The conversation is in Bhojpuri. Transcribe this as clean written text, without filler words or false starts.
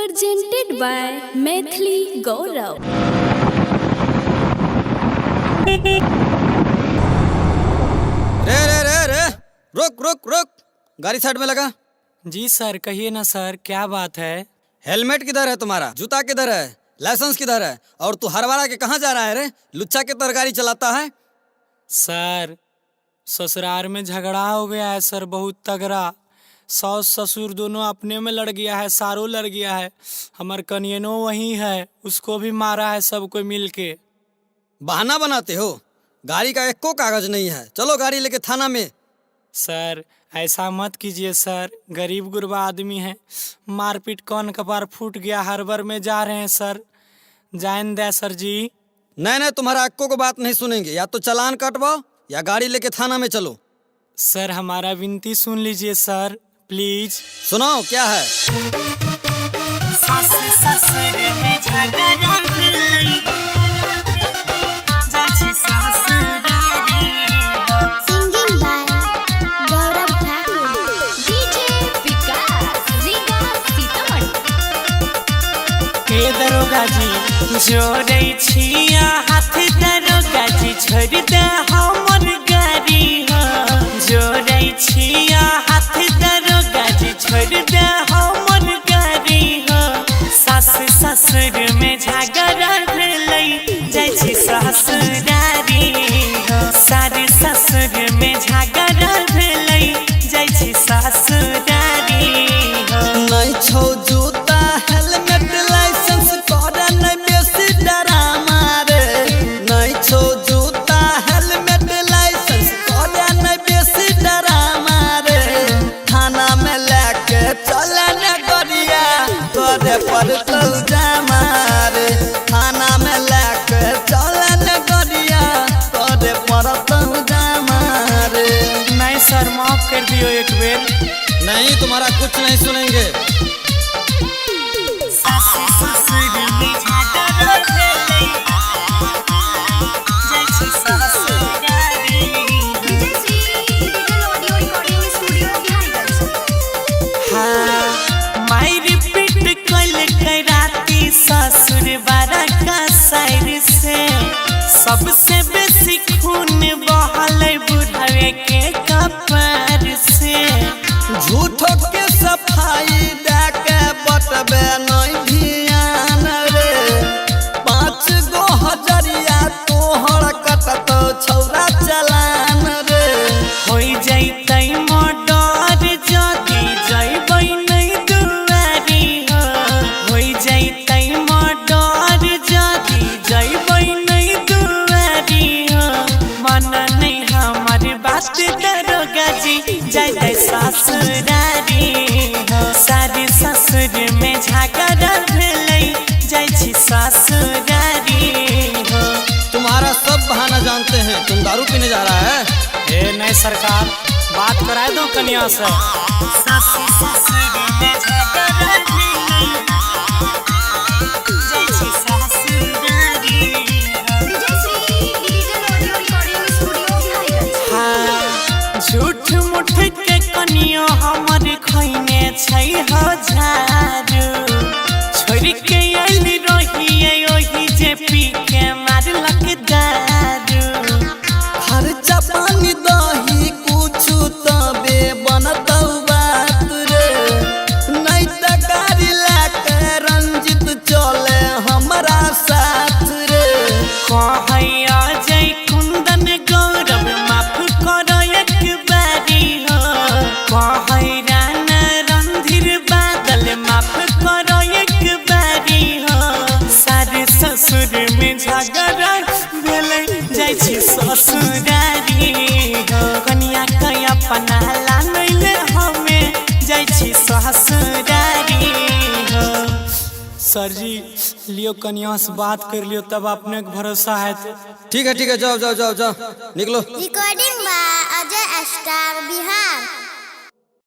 presented by Maithili Gaurav. रे रे रे रे रुक रुक रुक, गाड़ी साइड में लगा। जी सर, कहिए ना सर, क्या बात है? हेलमेट किधर है तुम्हारा? जूता किधर है? लाइसेंस किधर है? और तू हरवाड़ा के कहाँ जा रहा है रे? लुच्चा के तरह गाड़ी चलाता है। सर, ससुराल में झगड़ा हो गया है सर, बहुत तगड़ा। सास ससुर दोनों अपने में लड़ गया है, सारों लड़ गया है। हमार कनियनो वही है, उसको भी मारा है सब कोई मिल के। बहाना बनाते हो? गाड़ी का एक को कागज नहीं है। चलो गाड़ी लेके थाना में। सर ऐसा मत कीजिए सर, गरीब गुरबा आदमी है, मारपीट कौन कपार फूट गया, हड़बड़ में जा रहे हैं सर, जान दे सर जी। नहीं नहीं, तुम्हारा अक्को को बात नहीं सुनेंगे। या तो चालान कटवाओ या गाड़ी लेके थाना में चलो। सर हमारा विनती सुन लीजिए सर, प्लीज। सुनाओ क्या है? Singing by Gaurav Thakur. DJ Vikas, Riga Sitaman. हे दरोगा जी, जोड़ै छिया हाथ दरोगा जी, छोड़ दे हमर गाड़ी हो। जोड़ै छिया हाथ दरोगा जी, छोड़ दे हमर गाड़ी हो। सास ससुर में झगड़ा भेलै, जाइ छी ससुरारी हो। सारे ससुर में झगड़ा भेलै, जाइ छी ससुरारी हो। नहीं छौ जूता हेलमेट लाइसेंस कर नहीं बेसी डरामा रे। नहीं छौ जूता हेलमेट लाइसेंस कर नहीं बेसी डरामा रे। थाना में लेके चले न गरिया तोरे पर तो जामा रे। थाना में लेके चले न गरिया तोरे पर तो जामा रे। नहीं सर, माफ कर दियो एक बेर। नहीं, तुम्हारा कुछ नहीं सुनेंगे। DJ Sri Digital Audio Recording Studio, Bihar. हाँ, माई रिपीट कल राती ससुर बारा का साइड से, सबसे बेसी खून बहल बुढ़ावे के कपार से। झूठो के सफाई देके बटबे नहीं ध्यान रे। 5 गो हजरिया तोहर कटतो छौरा चलान रे। होई जैतै मोटर जदी जैबै नहीं दुआरी हो। होई जैतै मोटर जदी जैबै नहीं दुआरी हो। मन नहीं हमार बात दरोगा जी, जैतै ससुरारी हो। सारे ससुर में झगड़ा भेलै, जाइ छी ससुरारी हो। तुम्हारा सब बहाना जानते हैं। तुम दारू पीने जा रहा है? ए नहीं सरकार, बात करा दो कन्या से। DJ Sri Digital Audio Recording Studio, Bihar. हाँ, झूठ मुठ के कनिया हमर खैने छै हजारू। छोड़ के आइल रहिए ओही जे पी के मारलक दारू। खर्चा पानी दही कुछु तबे बनतौ बात रे। नहीं त गाड़ी लेके रंजित चले हमरा साथ रे। कहैया जय कुंदन गौरव, माफ करो एक बारी हो। कहैया न रणधीर बादल, माफ करो एक बारी हो। सारे ससुर में झगड़ा भेलै, जाइ छी ससुरारी हो। कनिया के अपना लानैले हमें, जाइ छी ससुरारी हो। सर जी लियो, कनिया से बात कर लियो, तब अपने के भरोसा है। ठीक है, जाओ जाओ जाओ जाओ, निकलो। Recording by Ajay Star, Bihar.